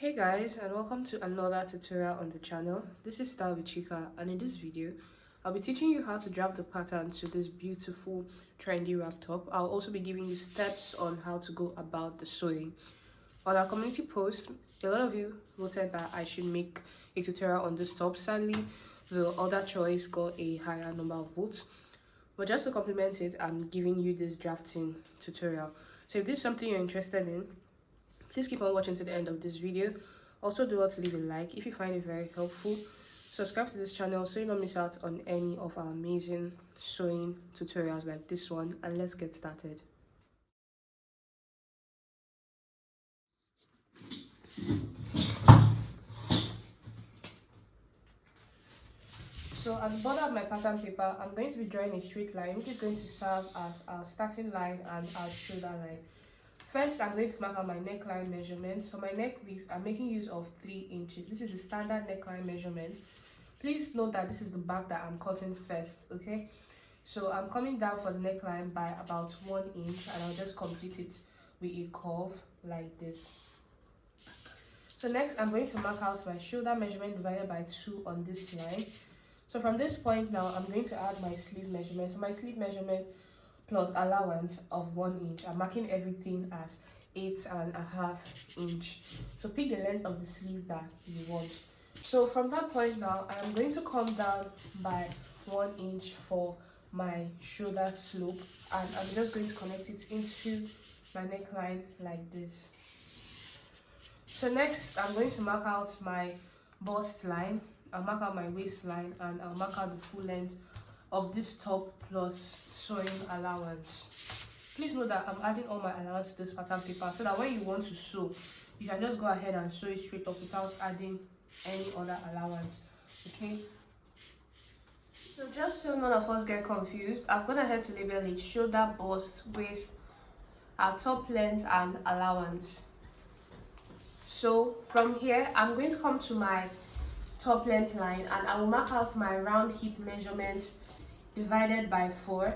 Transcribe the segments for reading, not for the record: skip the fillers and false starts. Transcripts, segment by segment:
Hey guys, and welcome to another tutorial on the channel. This is StylewithChika, and in this video I'll be teaching you how to draft the pattern to this beautiful trendy wrap top. I'll also be giving you steps on how to go about the sewing. On our community post, a lot of you voted that I should make a tutorial on this top. Sadly, the other choice got a higher number of votes, but just to complement it, I'm giving you this drafting tutorial. So if this is something you're interested in, please keep on watching to the end of this video. Also, do not to leave a like if you find it very helpful. Subscribe to this channel so you don't miss out on any of our amazing sewing tutorials like this one, and let's get started. So at the bottom of my pattern paper, I'm going to be drawing a straight line, which is going to serve as our starting line and our shoulder line. First, I'm going to mark out my neckline measurement. For my neck width, I'm making use of 3 inches. This is the standard neckline measurement. Please note that this is the back that I'm cutting first, okay? So I'm coming down for the neckline by about 1 inch, and I'll just complete it with a curve like this. So next, I'm going to mark out my shoulder measurement divided by 2 on this line. So from this point now, I'm going to add my sleeve measurement. So my sleeve measurement plus allowance of 1 inch. I'm marking everything as 8.5 inch. So pick the length of the sleeve that you want. So from that point now, I am going to come down by 1 inch for my shoulder slope, and I'm just going to connect it into my neckline like this. So next, I'm going to mark out my bust line. I'll mark out my waistline, and I'll mark out the full length of this top plus sewing allowance. Please note that I'm adding all my allowance to this pattern paper so that when you want to sew, you can just go ahead and sew it straight up without adding any other allowance. Okay, so just so none of us get confused, I've gone ahead to label it shoulder, bust, waist, our top length and allowance. So from here, I'm going to come to my top length line, and I will mark out my round hip measurements divided by 4.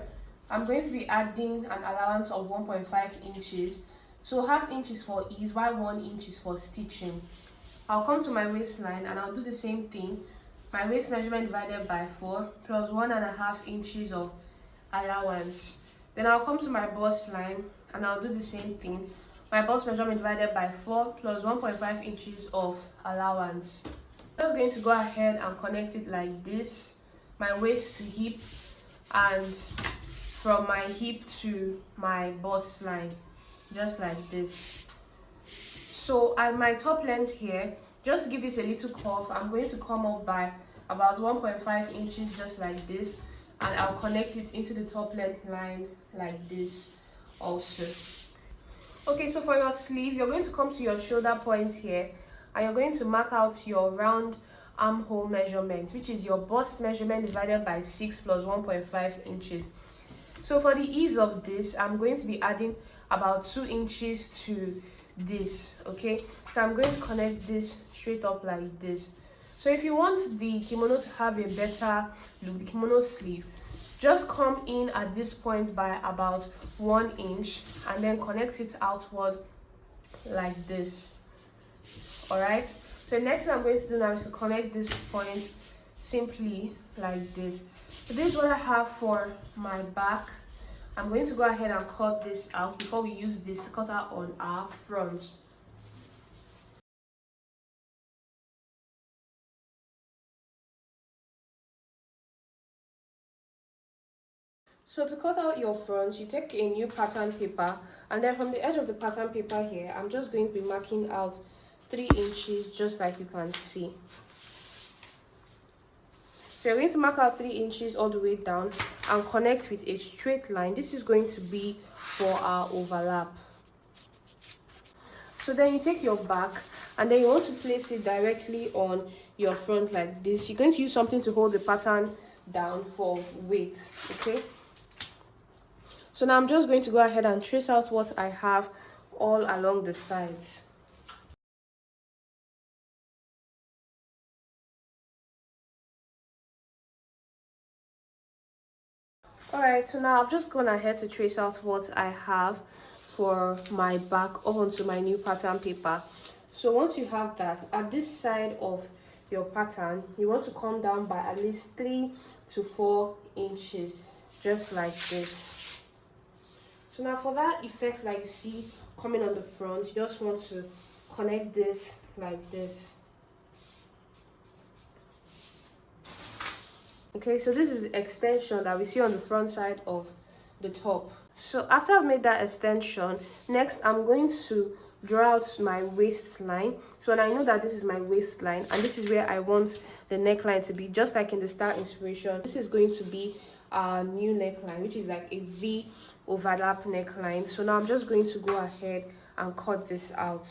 I'm going to be adding an allowance of 1.5 inches. So half inch is for ease, while 1 inch is for stitching. I'll come to my waistline and I'll do the same thing. My waist measurement divided by 4 plus 1.5 inches of allowance. Then I'll come to my bust line and I'll do the same thing. My bust measurement divided by 4 plus 1.5 inches of allowance. I'm just going to go ahead and connect it like this. My waist to hip, and from my hip to my bust line, just like this. So at my top length here, just to give this a little curve, I'm going to come up by about 1.5 inches just like this, and I'll connect it into the top length line like this also. Okay, so for your sleeve, you're going to come to your shoulder point here, and you're going to mark out your round armhole measurement, which is your bust measurement divided by 6 plus 1.5 inches. So for the ease of this, I'm going to be adding about 2 inches to this. Okay, so I'm going to connect this straight up like this. So if you want the kimono to have a better look, the kimono sleeve, just come in at this point by about 1 inch and then connect it outward like this. All right, so next thing I'm going to do now is to connect this point simply like this. So this is what I have for my back. I'm going to go ahead and cut this out before we use this cutter on our front. So to cut out your front, you take a new pattern paper, and then from the edge of the pattern paper here, I'm just going to be marking out 3 inches just like you can see. So you're going to mark out 3 inches all the way down and connect with a straight line. This is going to be for our overlap. So then you take your back and then you want to place it directly on your front like this. You're going to use something to hold the pattern down for weight, okay? So now I'm just going to go ahead and trace out what I have all along the sides. Alright, so now I've just gone ahead to trace out what I have for my back onto my new pattern paper. So once you have that, at this side of your pattern, you want to come down by at least 3 to 4 inches, just like this. So now for that effect, like you see coming on the front, you just want to connect this like this. Okay, so this is the extension that we see on the front side of the top. So after I've made that extension, next I'm going to draw out my waistline. So when I know that this is my waistline and this is where I want the neckline to be, just like in the Style Inspiration, this is going to be our new neckline, which is like a V overlap neckline. So now I'm just going to go ahead and cut this out.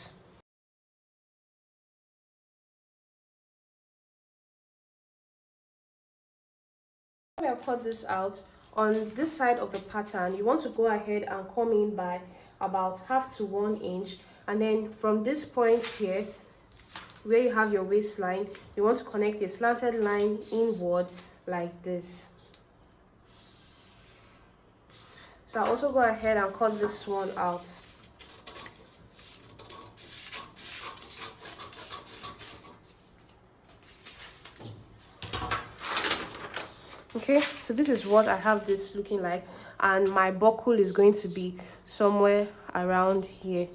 After I cut this out, on this side of the pattern, you want to go ahead and come in by about 1/2 to 1 inch, and then from this point here where you have your waistline, you want to connect a slanted line inward like this. So I'll also go ahead and cut this one out. Okay, so this is what I have this looking like, and my buckle is going to be somewhere around here.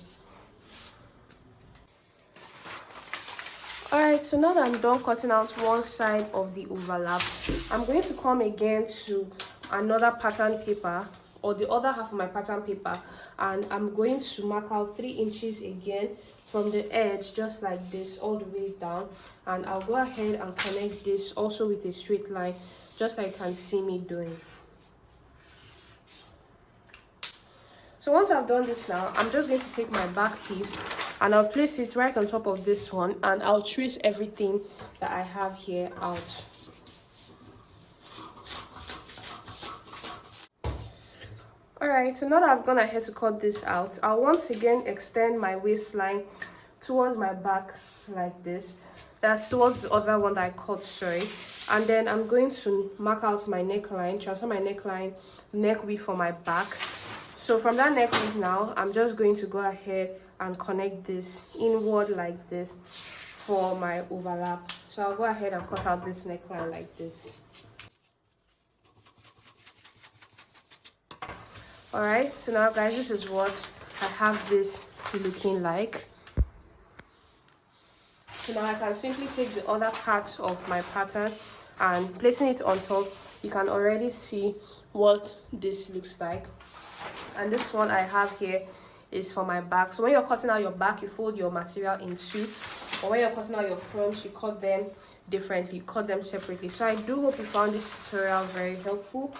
Alright, so now that I'm done cutting out one side of the overlap, I'm going to come again to another pattern paper, or the other half of my pattern paper, and I'm going to mark out 3 inches again from the edge, just like this, all the way down. And I'll go ahead and connect this also with a straight line, just like you can see me doing. So once I've done this now, I'm just going to take my back piece and I'll place it right on top of this one, and I'll trace everything that I have here out. Alright, so now that I've gone ahead to cut this out, I'll once again extend my waistline towards my back like this. That's towards the other one that I cut, sorry. And then I'm going to mark out my neckline, transfer my neckline, neck width for my back. So from that neck width now, I'm just going to go ahead and connect this inward like this for my overlap. So I'll go ahead and cut out this neckline like this. Alright, so now guys, this is what I have this looking like. So now I can simply take the other parts of my pattern and placing it on top. You can already see what this looks like. And this one I have here is for my back. So when you're cutting out your back, you fold your material in two. Or when you're cutting out your fronts, you cut them differently, you cut them separately. So I do hope you found this tutorial very helpful.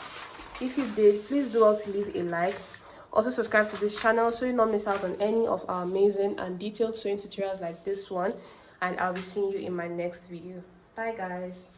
If you did, please do also leave a like. Also subscribe to this channel so you don't miss out on any of our amazing and detailed sewing tutorials like this one. And I'll be seeing you in my next video. Bye guys.